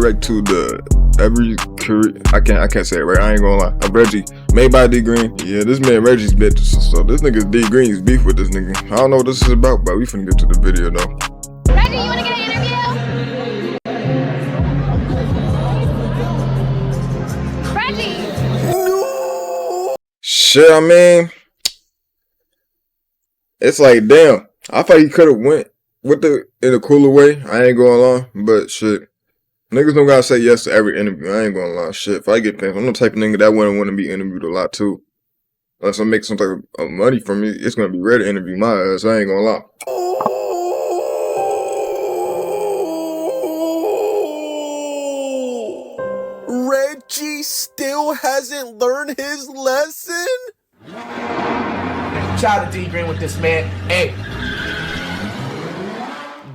react to the every career. I can't say it right. I ain't gonna lie. I'm Reggie, made by D Green. Yeah, this man Reggie's bitch. So this nigga's D Green's beef with this nigga. I don't know what this is about, but we finna get to the video though. Reggie, you wanna get an interview? Reggie! No. Shit, I mean, it's like damn. I thought he could have went with in a cooler way. I ain't gonna lie, but shit. Niggas don't gotta say yes to every interview. I ain't gonna lie. Shit, if I get paid, I'm the type of nigga that wouldn't want to be interviewed a lot too. Unless I make some type of money from me, it's gonna be ready to interview my ass. I ain't gonna lie. Reggie still hasn't learned his lesson? Shout out to D Green with this, man. Hey.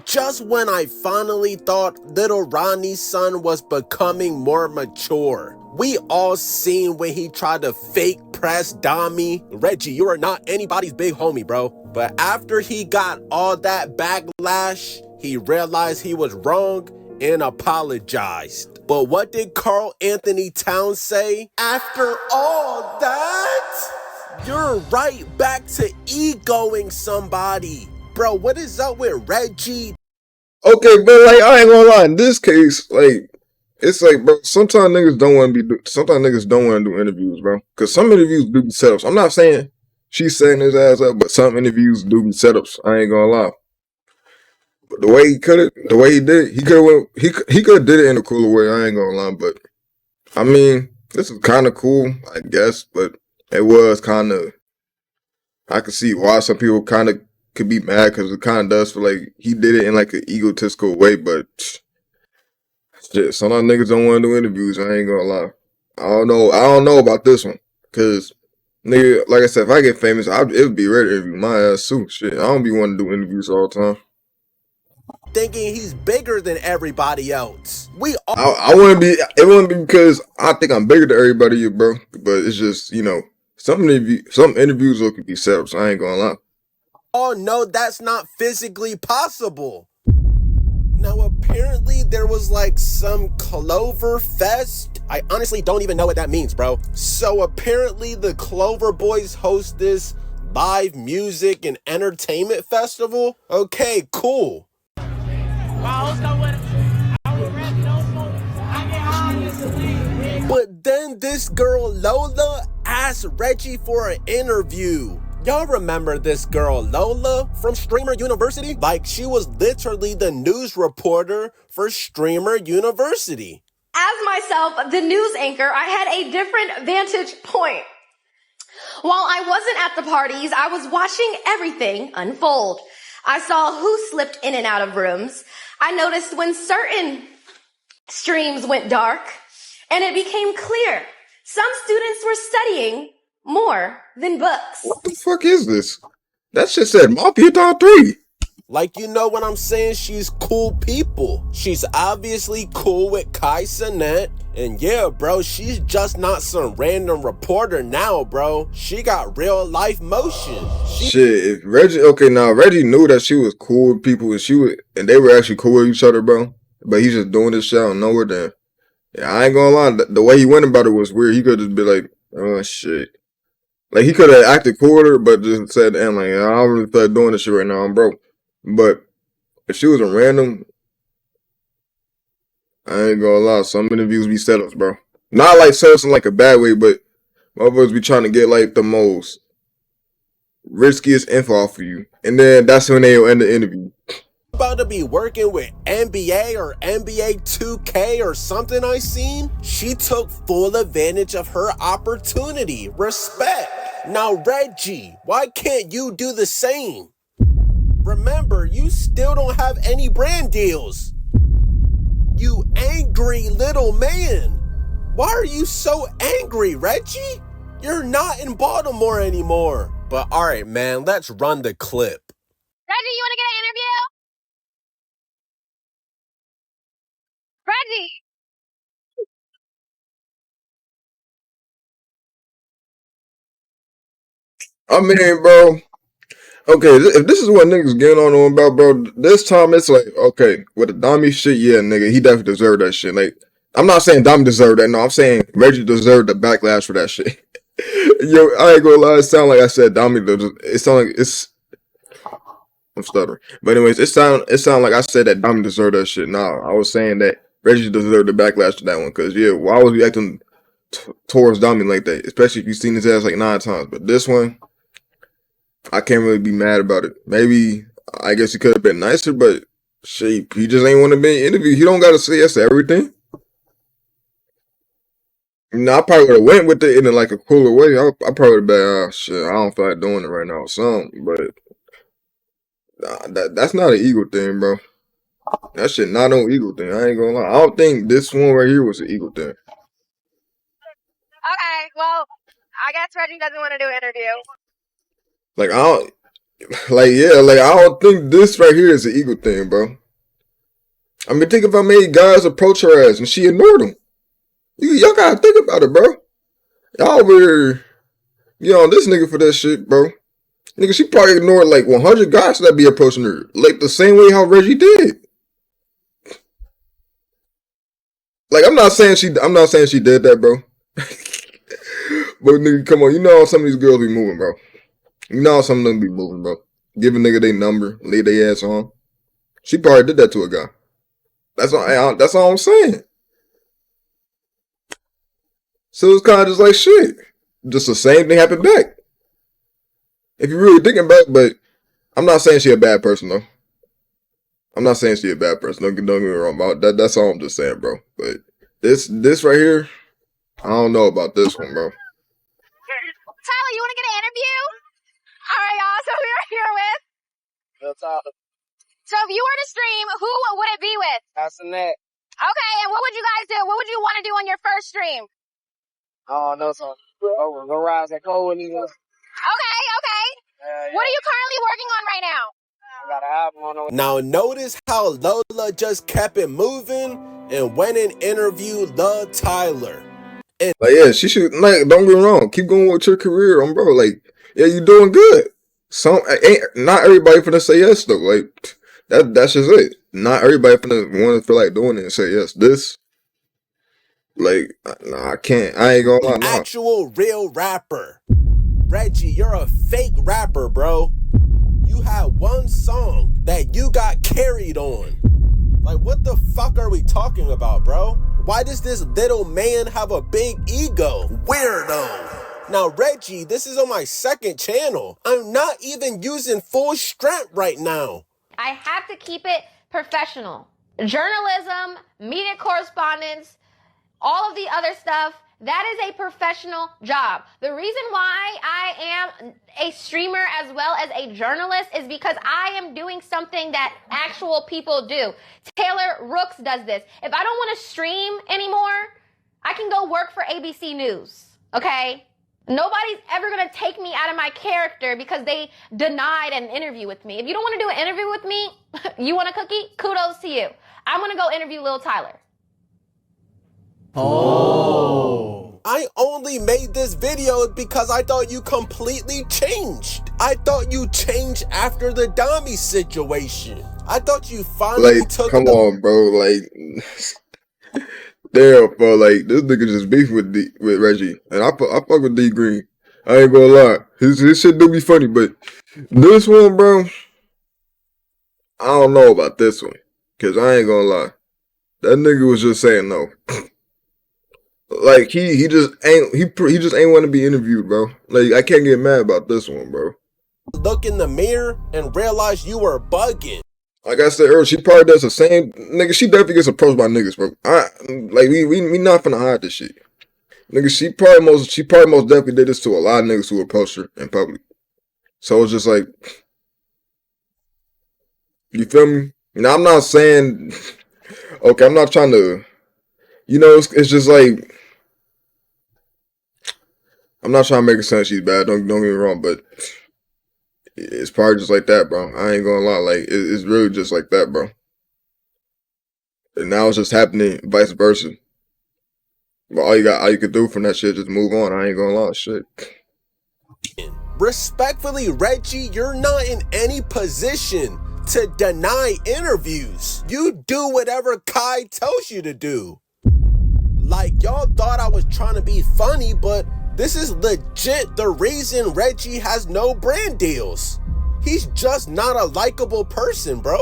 Just when I finally thought little Ronnie's son was becoming more mature, we all seen when he tried to fake press Dami. Reggie, you are not anybody's big homie, bro. But after he got all that backlash, he realized he was wrong and apologized. But what did Carl Anthony Towns say? After all that, you're right back to egoing somebody. Bro, what is up with Reggie? Okay, but like I ain't gonna lie, in this case, like it's like, bro, sometimes niggas don't want to do interviews, bro. Cause some interviews do be setups. I'm not saying she's setting his ass up, but some interviews do be setups. I ain't gonna lie. But the way he did it, he could have did it in a cooler way. I ain't gonna lie, but I mean, this is kind of cool, I guess. But it was kind of, I could see why some people kind of could be mad because it kind of does feel like he did it in like an egotistical way. But shit, some of niggas don't want to do interviews. I ain't gonna lie. I don't know about this one because nigga, like I said, if I get famous, it would be ready to interview my ass too. Shit, I don't be wanting to do interviews all the time. Thinking he's bigger than everybody else. I wouldn't be. It wouldn't be because I think I'm bigger than everybody, bro. But it's just, you know, some interviews could be setups. I ain't gonna lie. Oh no, that's not physically possible. Now apparently there was like some Clover Fest. I honestly don't even know what that means, bro. So apparently the Clover Boys host this live music and entertainment festival. Okay, cool. But then this girl Lola asked Reggie for an interview. Y'all remember this girl Lola from Streamer University? Like, she was literally the news reporter for Streamer University. As myself, the news anchor, I had a different vantage point. While I wasn't at the parties, I was watching everything unfold. I saw who slipped in and out of rooms. I noticed when certain streams went dark, and it became clear some students were studying more than books. What the fuck is this? That shit said Mafia Dog 3. Like, you know what I'm saying? She's cool people. She's obviously cool with Kai Cenat. And yeah, bro, she's just not some random reporter now, bro. She got real life motion. Shit, if Reggie, Reggie knew that she was cool with people and they were actually cool with each other, bro. But he's just doing this shit out of nowhere then. Yeah, I ain't gonna lie, the way he went about it was weird. He could just be like, oh shit. Like, he could have acted cooler, but just said, and like, I don't really feel like doing this shit right now, I'm broke. But if she was a random, I ain't gonna lie, some interviews be setups, bro. Not like setups in like a bad way, but motherfuckers be trying to get like the most riskiest info off of you. And then that's when they'll end the interview. About to be working with NBA or NBA 2K or something I seen. She took full advantage of her opportunity. Respect. Now, Reggie, why can't you do the same? Remember, you still don't have any brand deals. You angry little man. Why are you so angry, Reggie? You're not in Baltimore anymore. But alright, man, let's run the clip. Reggie, you want to get an interview? Reggie! I mean, bro, Okay, if this is what niggas getting on him about, bro, this time it's like, okay, with the Dami shit, yeah, nigga, he definitely deserved that shit. Like, I'm not saying Dami deserved that. No, I'm saying Reggie deserved the backlash for that shit. Yo, I ain't gonna lie. It sound like I said Dami. It sound like it's. I'm stuttering. But anyways, it sound like I said that Dami deserved that shit. Nah, I was saying that Reggie deserved the backlash to that one. Cause yeah, why was he acting towards Dami like that? Especially if you seen his ass like 9 times. But this one, I can't really be mad about it. Maybe I guess he could have been nicer, but shit, he just ain't want to be interviewed. He don't gotta say yes to everything. I probably would have went with it in like a cooler way. I probably would have been, shit, I don't feel like doing it right now or something. But that's not an ego thing, bro. That shit not no ego thing. I ain't gonna lie. I don't think this one right here was an ego thing. Okay, well, I guess Reggie doesn't want to do an interview. Like I don't, like yeah, like I don't think this right here is an ego thing, bro. I mean, think if I made guys approach her ass and she ignored them. Y'all gotta think about it, bro. Y'all over here, on this nigga for that shit, bro. Nigga, she probably ignored like 100 guys that be approaching her, like the same way how Reggie did. Like I'm not saying she did that, bro. But nigga, come on, you know how some of these girls be moving, bro. You know how some of them be moving, bro. Give a nigga their number, lay their ass on. She probably did that to a guy. That's all I'm saying. So it's kind of just like shit. Just the same thing happened back. If you're really thinking about it, but I'm not saying she a bad person, though. I'm not saying she a bad person. Don't get me wrong about that. That's all I'm just saying, bro. But this right here, I don't know about this one, bro. Tyler, you want to get an interview? All right, y'all. So we are here with. So if you were to stream, who would it be with? Castanet. Okay, and what would you guys do? What would you want to do on your first stream? Oh, no, so go rise that cold nigga. Okay. What are you currently working on right now? I got an album on the way. Now notice how Lola just kept it moving and went and interviewed Lil Tyler. Like, yeah, she should, like, don't get me wrong. Keep going with your career, bro. Like, yeah, you doing good. Not everybody finna say yes, though. Like, that's just it. Not everybody finna want to feel like doing it and say yes. This, like, nah, I can't. I ain't gonna lie, nah. Actual real rapper. Reggie, you're a fake rapper, bro. You had one song that you got carried on. Like, what the fuck are we talking about, bro? Why does this little man have a big ego? Weirdo. Now, Reggie, this is on my second channel. I'm not even using full strength right now. I have to keep it professional. Journalism, media correspondence, all of the other stuff, that is a professional job. The reason why I am a streamer as well as a journalist is because I am doing something that actual people do. Taylor Rooks does this. If I don't want to stream anymore, I can go work for ABC News, okay? Nobody's ever going to take me out of my character because they denied an interview with me. If you don't want to do an interview with me, you want a cookie? Kudos to you. I'm going to go interview Lil Tyler. Oh. I only made this video because I thought you completely changed. I thought you changed after the Dami situation. I thought you finally took come on, bro. Like, damn, bro. Like, this nigga just beef with Reggie. And I fuck with D Green. I ain't gonna lie. His shit do be funny, but this one, bro, I don't know about this one. Cause I ain't gonna lie. That nigga was just saying no. Like he just ain't want to be interviewed, bro. Like I can't get mad about this one, bro. Look in the mirror and realize you were bugging. Like I said earlier, she probably does the same. Nigga, she definitely gets approached by niggas, bro. We not finna hide this shit. Nigga, she probably most definitely did this to a lot of niggas who approached her in public. So it's just like, you feel me? Now I'm not saying, okay, I'm not trying to, it's just like, I'm not trying to make it sound she's bad. Don't get me wrong, but it's probably just like that, bro. I ain't gonna lie. Like it's really just like that, bro. And now it's just happening vice versa. But all you could do from that shit is just move on. I ain't gonna lie, shit. Respectfully, Reggie, you're not in any position to deny interviews. You do whatever Kai tells you to do. Like, y'all thought I was trying to be funny, but this is legit the reason Reggie has no brand deals. He's just not a likable person, bro.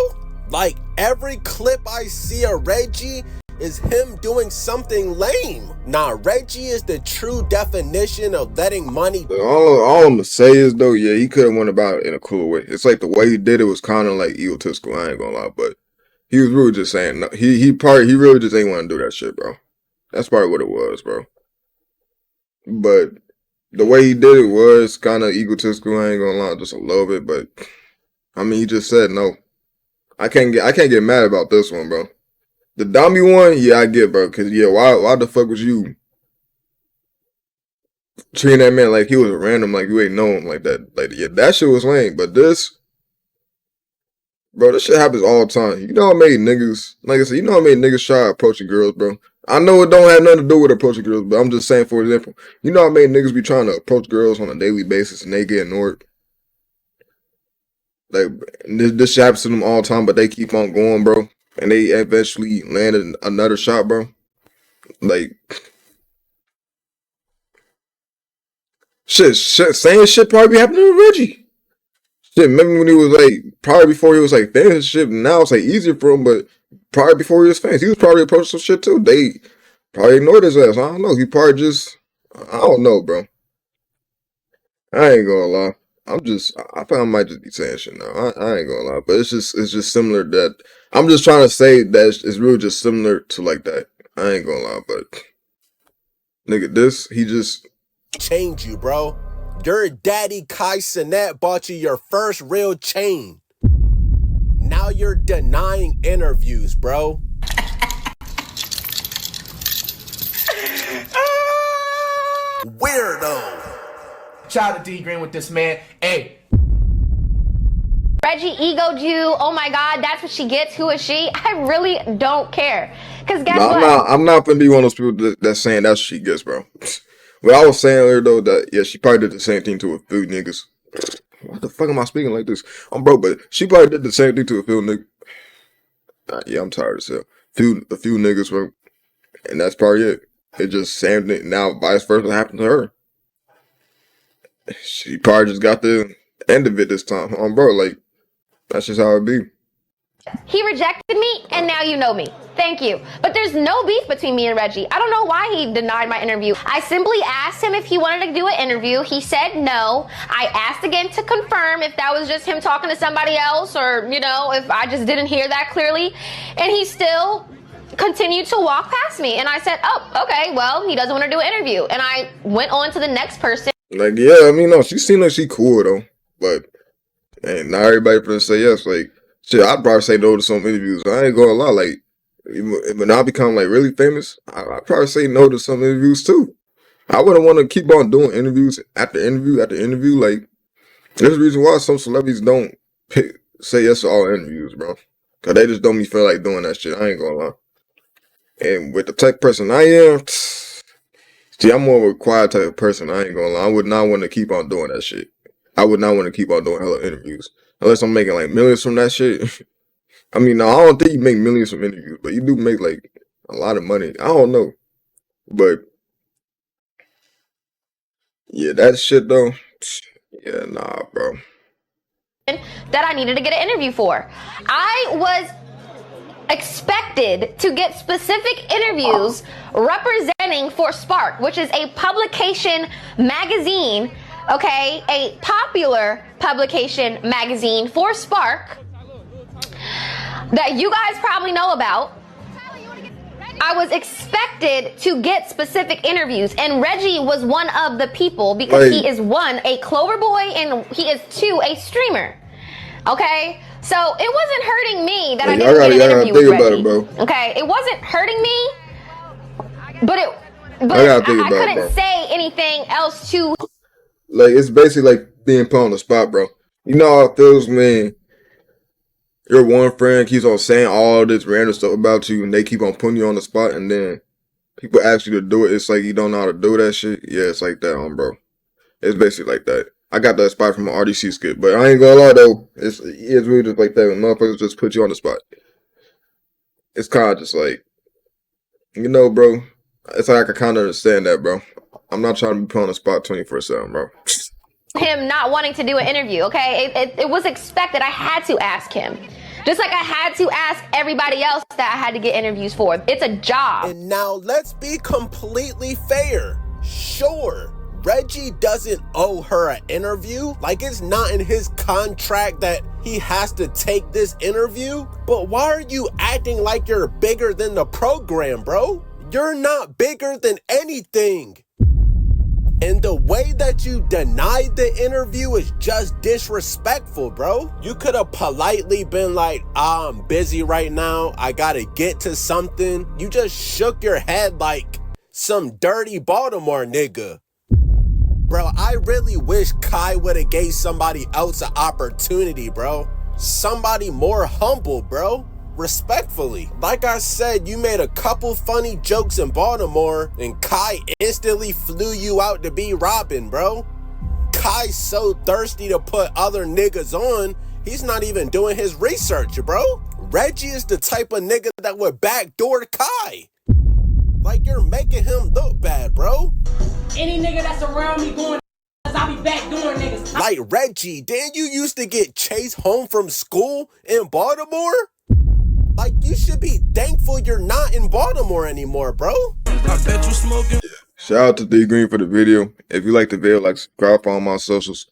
Like, every clip I see of Reggie is him doing something lame. Nah, Reggie is the true definition of letting money. All I'm gonna say is though, yeah, he could have went about it in a cooler way. It's like the way he did it was kind of like egotistical. I ain't gonna lie, but he was really just saying no. He really just ain't want to do that shit, bro. That's probably what it was, bro. But the way he did it was kind of egotistical. I ain't gonna lie, just a little bit. But I mean, he just said no. I can't get mad about this one, bro. The dummy one, yeah, I get, bro. Cause yeah, why the fuck was you treating that man like he was random, like you ain't know him like that? Like, yeah, that shit was lame. But this, bro, this shit happens all the time. You know how many niggas, like I said, you know how many niggas try approaching girls, bro. I know it don't have nothing to do with approaching girls, but I'm just saying, for example, you know how many niggas be trying to approach girls on a daily basis and they get ignored? Like, this shit happens to them all the time, but they keep on going, bro. And they eventually landed another shot, bro. Like, shit, same shit probably be happening to Reggie. Shit, remember when he was like, probably before he was like famous and shit, now it's like easier for him, but probably before he was famous, he was probably approaching some shit too. They probably ignored his ass. I don't know. He probably just, I don't know, bro. I ain't gonna lie. I think I might just be saying shit now. I ain't gonna lie, but it's just similar that I'm just trying to say that it's really just similar to like that. I ain't gonna lie, but nigga, he just change you, bro. Your daddy Kai Cenat bought you your first real chain. Now you're denying interviews, bro. Weirdo. Shout out to D Green with this man. Hey. Reggie egoed you. Oh my God, that's what she gets. Who is she? I really don't care. Cause guess what? I'm not gonna be one of those people that's saying that's what she gets, bro. What I was saying earlier though, that yeah, she probably did the same thing to a few niggas. What the fuck am I speaking like this? I'm broke, but she probably did the same thing to a few niggas. Yeah, I'm tired as hell. A few niggas, bro. And that's probably it. It just same thing. Now, vice versa happened to her. She probably just got the end of it this time. Bro, like, that's just how it be. He rejected me, and now you know me. Thank you. But there's no beef between me and Reggie. I don't know why he denied my interview. I simply asked him if he wanted to do an interview. He said no. I asked again to confirm if that was just him talking to somebody else or, you know, if I just didn't hear that clearly. And he still continued to walk past me. And I said, oh, okay, well, he doesn't want to do an interview. And I went on to the next person. Like, yeah, I mean, no, she seemed like she cool, though. But, and not everybody finna say yes. Like, shit, I'd probably say no to some interviews. I ain't gonna lie. Like, when I become, like, really famous, I'd probably say no to some interviews, too. I wouldn't want to keep on doing interviews after interview after interview. Like, there's a reason why some celebrities don't say yes to all interviews, bro. Because they just don't feel like doing that shit. I ain't gonna lie. And with the type person I am, see, I'm more of a quiet type of person. I ain't gonna lie. I would not want to keep on doing that shit. I would not want to keep on doing hella interviews. Unless I'm making like millions from that shit. I mean, no, I don't think you make millions from interviews, but you do make like a lot of money. I don't know. But yeah, that shit though. Yeah, nah, bro. That I needed to get an interview for. I was expected to get specific interviews representing for Spark, which is a publication magazine, okay, a popular publication magazine for Spark that you guys probably know about. I was expected to get specific interviews, and Reggie was one of the people because he is one, a Clover boy, and he is two, a streamer. Okay? So it wasn't hurting me that I didn't get an interview with Reggie. Bro. Okay? It wasn't hurting me, but I couldn't say anything else to. Like, it's basically like being put on the spot, bro. You know how it feels, man. Your one friend keeps on saying all this random stuff about you, and they keep on putting you on the spot, and then people ask you to do it. It's like you don't know how to do that shit. Yeah, it's like that, bro. It's basically like that. I got that spot from an RDC skit, but I ain't gonna lie though, it's really just like that when motherfuckers just put you on the spot. It's kind of just like, bro. It's like I can kind of understand that, bro. I'm not trying to be put on the spot 24/7, bro. Him not wanting to do an interview, okay? It was expected. I had to ask him. Just like I had to ask everybody else that I had to get interviews for. It's a job. And now let's be completely fair. Sure, Reggie doesn't owe her an interview. Like, it's not in his contract that he has to take this interview. But why are you acting like you're bigger than the program, bro? You're not bigger than anything. And the way that you denied the interview is just disrespectful, bro. You could have politely been like, I'm busy right now. I gotta get to something. You just shook your head like some dirty Baltimore nigga. Bro, I really wish Kai would have gave somebody else an opportunity, bro. Somebody more humble, bro. Respectfully. Like I said, you made a couple funny jokes in Baltimore and Kai instantly flew you out to be Robin, bro. Kai's so thirsty to put other niggas on, he's not even doing his research, bro. Reggie is the type of nigga that would backdoor Kai. Like, you're making him look bad, bro. Any nigga that's around me going, I'll be backdooring niggas. Like, Reggie, didn't you used to get chased home from school in Baltimore? Like, you should be thankful you're not in Baltimore anymore, bro. I bet you smoking. Shout out to D Green for the video. If you like the video, like, subscribe, follow my socials.